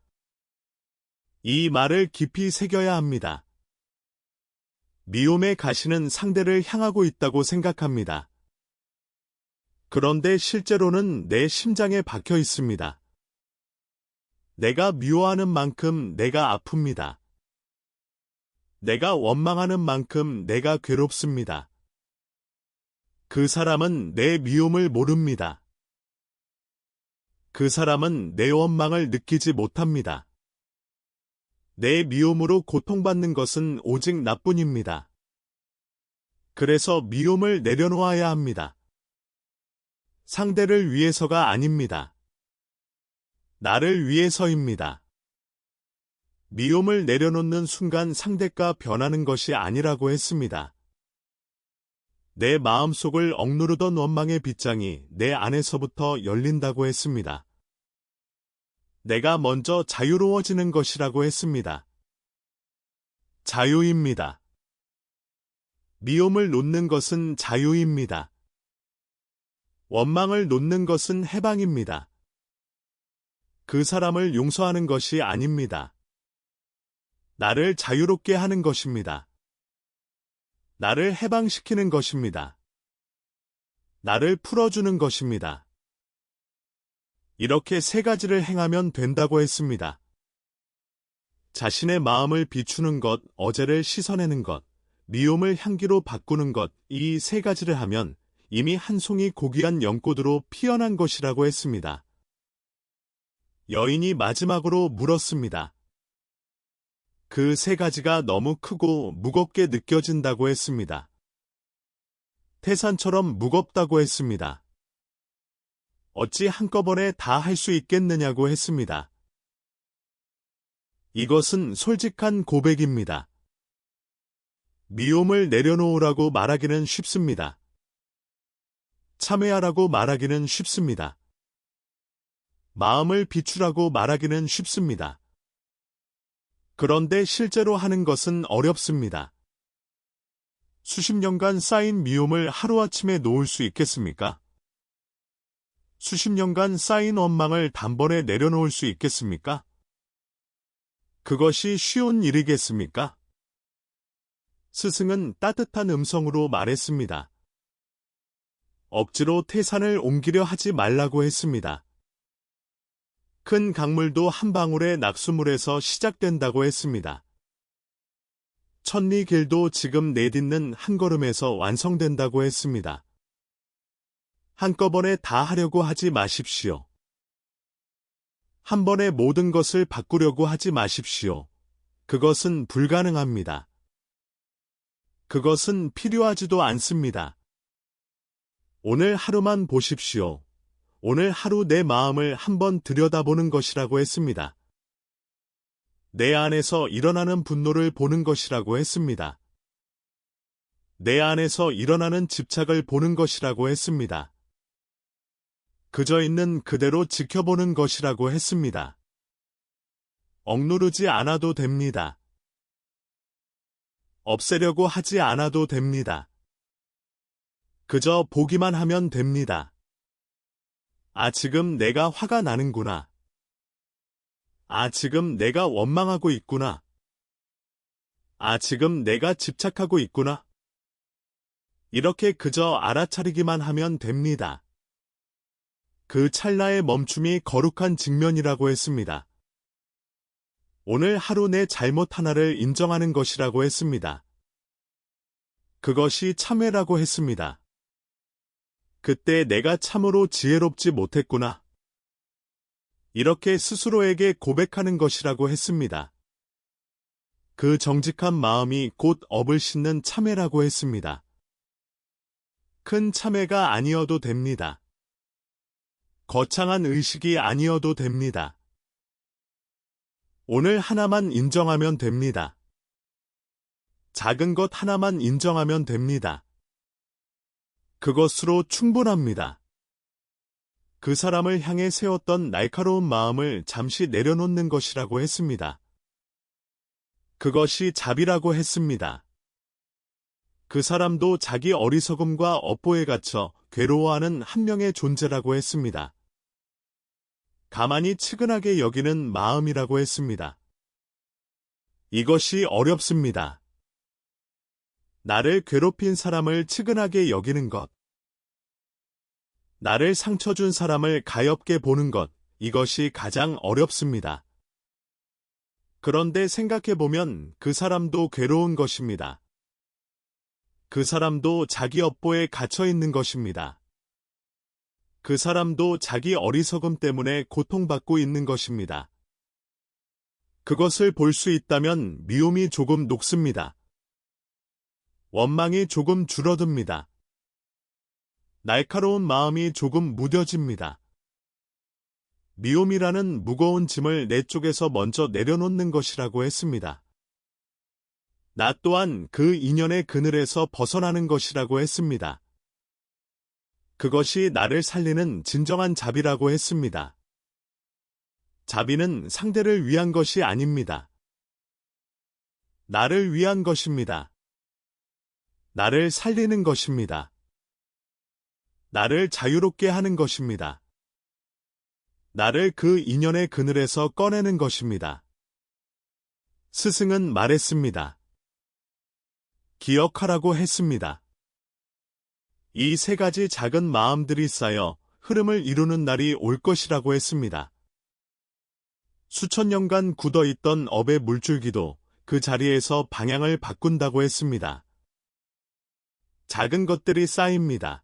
이 말을 깊이 새겨야 합니다. 미움의 가시는 상대를 향하고 있다고 생각합니다. 그런데 실제로는 내 심장에 박혀 있습니다. 내가 미워하는 만큼 내가 아픕니다. 내가 원망하는 만큼 내가 괴롭습니다. 그 사람은 내 미움을 모릅니다. 그 사람은 내 원망을 느끼지 못합니다. 내 미움으로 고통받는 것은 오직 나뿐입니다. 그래서 미움을 내려놓아야 합니다. 상대를 위해서가 아닙니다. 나를 위해서입니다. 미움을 내려놓는 순간 상대가 변하는 것이 아니라고 했습니다. 내 마음속을 억누르던 원망의 빗장이 내 안에서부터 열린다고 했습니다. 내가 먼저 자유로워지는 것이라고 했습니다. 자유입니다. 미움을 놓는 것은 자유입니다. 원망을 놓는 것은 해방입니다. 그 사람을 용서하는 것이 아닙니다. 나를 자유롭게 하는 것입니다. 나를 해방시키는 것입니다. 나를 풀어주는 것입니다. 이렇게 세 가지를 행하면 된다고 했습니다. 자신의 마음을 비추는 것, 어제를 씻어내는 것, 미움을 향기로 바꾸는 것, 이 세 가지를 하면 이미 한 송이 고귀한 연꽃으로 피어난 것이라고 했습니다. 여인이 마지막으로 물었습니다. 그 세 가지가 너무 크고 무겁게 느껴진다고 했습니다. 태산처럼 무겁다고 했습니다. 어찌 한꺼번에 다 할 수 있겠느냐고 했습니다. 이것은 솔직한 고백입니다. 미움을 내려놓으라고 말하기는 쉽습니다. 참회하라고 말하기는 쉽습니다. 마음을 비추라고 말하기는 쉽습니다. 그런데 실제로 하는 것은 어렵습니다. 수십 년간 쌓인 미움을 하루아침에 놓을 수 있겠습니까? 수십 년간 쌓인 원망을 단번에 내려놓을 수 있겠습니까? 그것이 쉬운 일이겠습니까? 스승은 따뜻한 음성으로 말했습니다. 억지로 태산을 옮기려 하지 말라고 했습니다. 큰 강물도 한 방울의 낙수물에서 시작된다고 했습니다. 천리 길도 지금 내딛는 한 걸음에서 완성된다고 했습니다. 한꺼번에 다 하려고 하지 마십시오. 한 번에 모든 것을 바꾸려고 하지 마십시오. 그것은 불가능합니다. 그것은 필요하지도 않습니다. 오늘 하루만 보십시오. 오늘 하루 내 마음을 한번 들여다보는 것이라고 했습니다. 내 안에서 일어나는 분노를 보는 것이라고 했습니다. 내 안에서 일어나는 집착을 보는 것이라고 했습니다. 그저 있는 그대로 지켜보는 것이라고 했습니다. 억누르지 않아도 됩니다. 없애려고 하지 않아도 됩니다. 그저 보기만 하면 됩니다. 아, 지금 내가 화가 나는구나. 아, 지금 내가 원망하고 있구나. 아, 지금 내가 집착하고 있구나. 이렇게 그저 알아차리기만 하면 됩니다. 그 찰나의 멈춤이 거룩한 직면이라고 했습니다. 오늘 하루 내 잘못 하나를 인정하는 것이라고 했습니다. 그것이 참회라고 했습니다. 그때 내가 참으로 지혜롭지 못했구나. 이렇게 스스로에게 고백하는 것이라고 했습니다. 그 정직한 마음이 곧 업을 싣는 참회라고 했습니다. 큰 참회가 아니어도 됩니다. 거창한 의식이 아니어도 됩니다. 오늘 하나만 인정하면 됩니다. 작은 것 하나만 인정하면 됩니다. 그것으로 충분합니다. 그 사람을 향해 세웠던 날카로운 마음을 잠시 내려놓는 것이라고 했습니다. 그것이 자비라고 했습니다. 그 사람도 자기 어리석음과 업보에 갇혀 괴로워하는 한 명의 존재라고 했습니다. 가만히 측은하게 여기는 마음이라고 했습니다. 이것이 어렵습니다. 나를 괴롭힌 사람을 측은하게 여기는 것. 나를 상처 준 사람을 가엾게 보는 것. 이것이 가장 어렵습니다. 그런데 생각해보면 그 사람도 괴로운 것입니다. 그 사람도 자기 업보에 갇혀 있는 것입니다. 그 사람도 자기 어리석음 때문에 고통받고 있는 것입니다. 그것을 볼 수 있다면 미움이 조금 녹습니다. 원망이 조금 줄어듭니다. 날카로운 마음이 조금 무뎌집니다. 미움이라는 무거운 짐을 내 쪽에서 먼저 내려놓는 것이라고 했습니다. 나 또한 그 인연의 그늘에서 벗어나는 것이라고 했습니다. 그것이 나를 살리는 진정한 자비라고 했습니다. 자비는 상대를 위한 것이 아닙니다. 나를 위한 것입니다. 나를 살리는 것입니다. 나를 자유롭게 하는 것입니다. 나를 그 인연의 그늘에서 꺼내는 것입니다. 스승은 말했습니다. 기억하라고 했습니다. 이 세 가지 작은 마음들이 쌓여 흐름을 이루는 날이 올 것이라고 했습니다. 수천 년간 굳어있던 업의 물줄기도 그 자리에서 방향을 바꾼다고 했습니다. 작은 것들이 쌓입니다.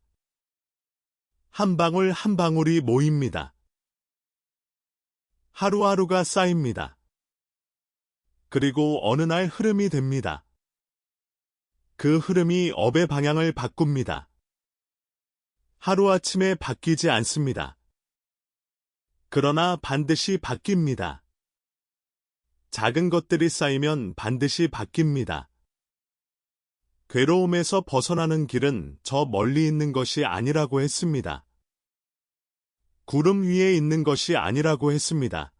한 방울 한 방울이 모입니다. 하루하루가 쌓입니다. 그리고 어느 날 흐름이 됩니다. 그 흐름이 업의 방향을 바꿉니다. 하루아침에 바뀌지 않습니다. 그러나 반드시 바뀝니다. 작은 것들이 쌓이면 반드시 바뀝니다. 괴로움에서 벗어나는 길은 저 멀리 있는 것이 아니라고 했습니다. 구름 위에 있는 것이 아니라고 했습니다.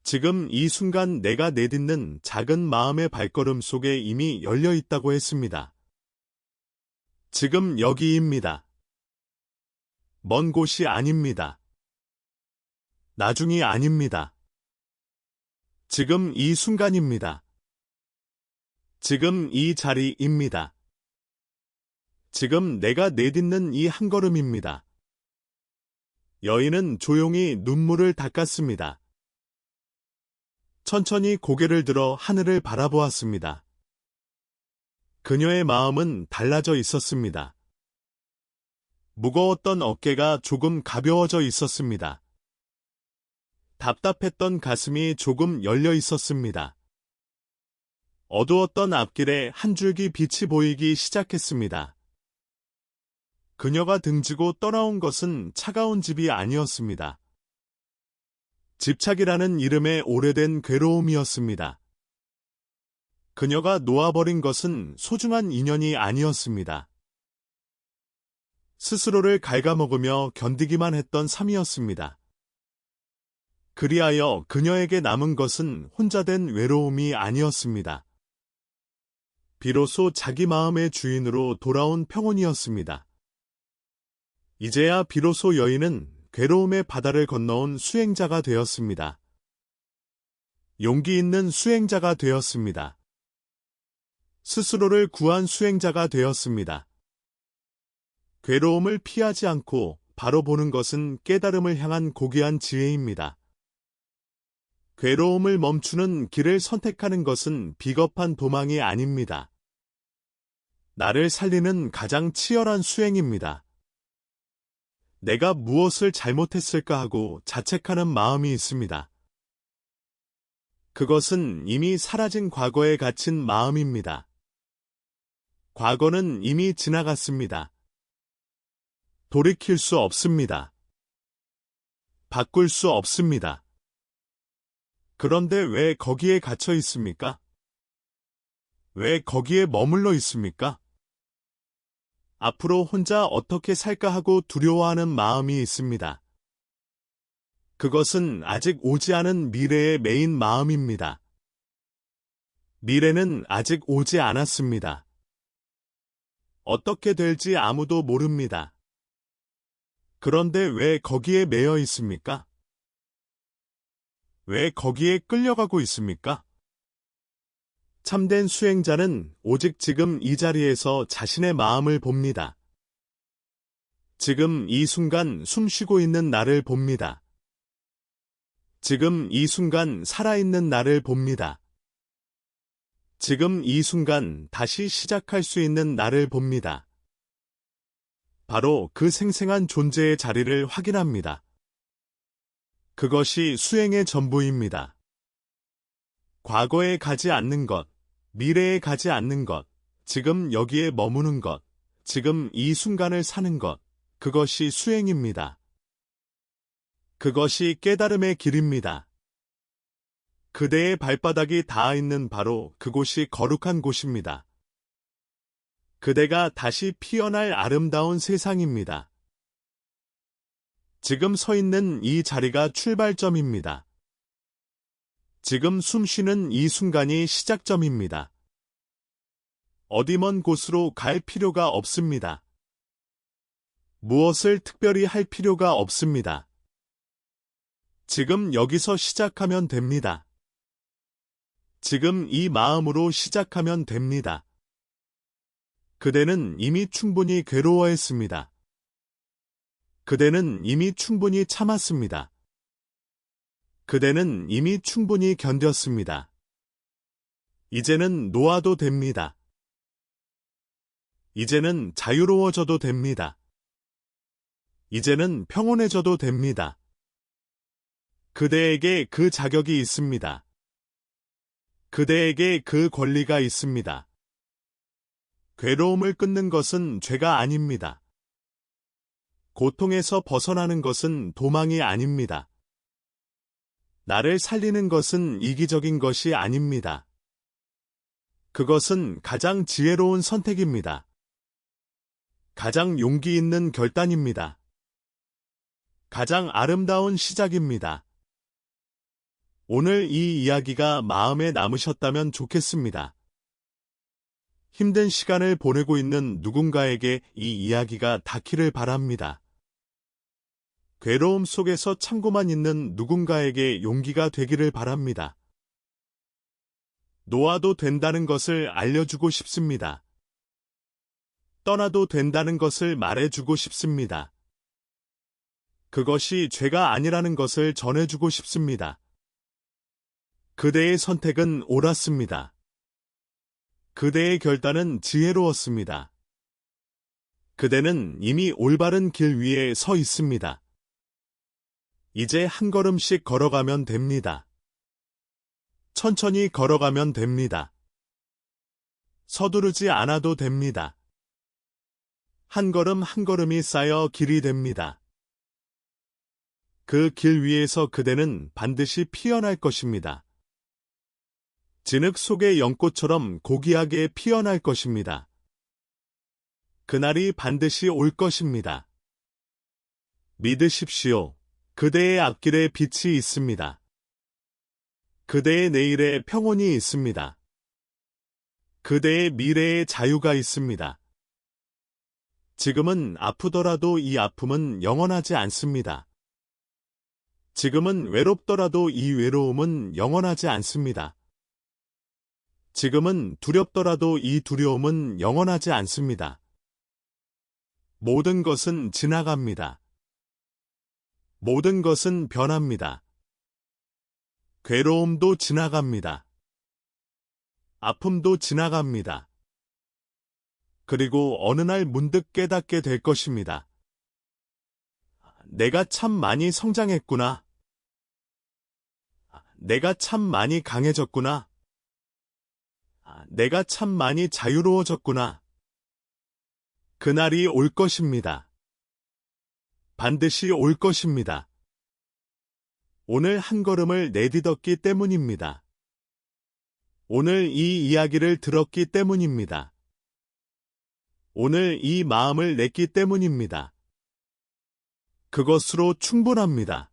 지금 이 순간 내가 내딛는 작은 마음의 발걸음 속에 이미 열려 있다고 했습니다. 지금 여기입니다. 먼 곳이 아닙니다. 나중이 아닙니다. 지금 이 순간입니다. 지금 이 자리입니다. 지금 내가 내딛는 이 한 걸음입니다. 여인은 조용히 눈물을 닦았습니다. 천천히 고개를 들어 하늘을 바라보았습니다. 그녀의 마음은 달라져 있었습니다. 무거웠던 어깨가 조금 가벼워져 있었습니다. 답답했던 가슴이 조금 열려 있었습니다. 어두웠던 앞길에 한 줄기 빛이 보이기 시작했습니다. 그녀가 등지고 떠나온 것은 차가운 집이 아니었습니다. 집착이라는 이름의 오래된 괴로움이었습니다. 그녀가 놓아버린 것은 소중한 인연이 아니었습니다. 스스로를 갉아먹으며 견디기만 했던 삶이었습니다. 그리하여 그녀에게 남은 것은 혼자 된 외로움이 아니었습니다. 비로소 자기 마음의 주인으로 돌아온 평온이었습니다. 이제야 비로소 여인은 괴로움의 바다를 건너온 수행자가 되었습니다. 용기 있는 수행자가 되었습니다. 스스로를 구한 수행자가 되었습니다. 괴로움을 피하지 않고 바로 보는 것은 깨달음을 향한 고귀한 지혜입니다. 괴로움을 멈추는 길을 선택하는 것은 비겁한 도망이 아닙니다. 나를 살리는 가장 치열한 수행입니다. 내가 무엇을 잘못했을까 하고 자책하는 마음이 있습니다. 그것은 이미 사라진 과거에 갇힌 마음입니다. 과거는 이미 지나갔습니다. 돌이킬 수 없습니다. 바꿀 수 없습니다. 그런데 왜 거기에 갇혀 있습니까? 왜 거기에 머물러 있습니까? 앞으로 혼자 어떻게 살까 하고 두려워하는 마음이 있습니다. 그것은 아직 오지 않은 미래에 매인 마음입니다. 미래는 아직 오지 않았습니다. 어떻게 될지 아무도 모릅니다. 그런데 왜 거기에 매여 있습니까? 왜 거기에 끌려가고 있습니까? 참된 수행자는 오직 지금 이 자리에서 자신의 마음을 봅니다. 지금 이 순간 숨 쉬고 있는 나를 봅니다. 지금 이 순간 살아있는 나를 봅니다. 지금 이 순간 다시 시작할 수 있는 나를 봅니다. 바로 그 생생한 존재의 자리를 확인합니다. 그것이 수행의 전부입니다. 과거에 가지 않는 것, 미래에 가지 않는 것, 지금 여기에 머무는 것, 지금 이 순간을 사는 것, 그것이 수행입니다. 그것이 깨달음의 길입니다. 그대의 발바닥이 닿아 있는 바로 그곳이 거룩한 곳입니다. 그대가 다시 피어날 아름다운 세상입니다. 지금 서 있는 이 자리가 출발점입니다. 지금 숨 쉬는 이 순간이 시작점입니다. 어디 먼 곳으로 갈 필요가 없습니다. 무엇을 특별히 할 필요가 없습니다. 지금 여기서 시작하면 됩니다. 지금 이 마음으로 시작하면 됩니다. 그대는 이미 충분히 괴로워했습니다. 그대는 이미 충분히 참았습니다. 그대는 이미 충분히 견뎠습니다. 이제는 놓아도 됩니다. 이제는 자유로워져도 됩니다. 이제는 평온해져도 됩니다. 그대에게 그 자격이 있습니다. 그대에게 그 권리가 있습니다. 괴로움을 끊는 것은 죄가 아닙니다. 고통에서 벗어나는 것은 도망이 아닙니다. 나를 살리는 것은 이기적인 것이 아닙니다. 그것은 가장 지혜로운 선택입니다. 가장 용기 있는 결단입니다. 가장 아름다운 시작입니다. 오늘 이 이야기가 마음에 남으셨다면 좋겠습니다. 힘든 시간을 보내고 있는 누군가에게 이 이야기가 닿기를 바랍니다. 괴로움 속에서 참고만 있는 누군가에게 용기가 되기를 바랍니다. 놓아도 된다는 것을 알려주고 싶습니다. 떠나도 된다는 것을 말해주고 싶습니다. 그것이 죄가 아니라는 것을 전해주고 싶습니다. 그대의 선택은 옳았습니다. 그대의 결단은 지혜로웠습니다. 그대는 이미 올바른 길 위에 서 있습니다. 이제 한 걸음씩 걸어가면 됩니다. 천천히 걸어가면 됩니다. 서두르지 않아도 됩니다. 한 걸음 한 걸음이 쌓여 길이 됩니다. 그 길 위에서 그대는 반드시 피어날 것입니다. 진흙 속의 연꽃처럼 고귀하게 피어날 것입니다. 그날이 반드시 올 것입니다. 믿으십시오. 그대의 앞길에 빛이 있습니다. 그대의 내일에 평온이 있습니다. 그대의 미래에 자유가 있습니다. 지금은 아프더라도 이 아픔은 영원하지 않습니다. 지금은 외롭더라도 이 외로움은 영원하지 않습니다. 지금은 두렵더라도 이 두려움은 영원하지 않습니다. 모든 것은 지나갑니다. 모든 것은 변합니다. 괴로움도 지나갑니다. 아픔도 지나갑니다. 그리고 어느 날 문득 깨닫게 될 것입니다. 내가 참 많이 성장했구나. 내가 참 많이 강해졌구나. 내가 참 많이 자유로워졌구나. 그날이 올 것입니다. 반드시 올 것입니다. 오늘 한 걸음을 내딛었기 때문입니다. 오늘 이 이야기를 들었기 때문입니다. 오늘 이 마음을 냈기 때문입니다. 그것으로 충분합니다.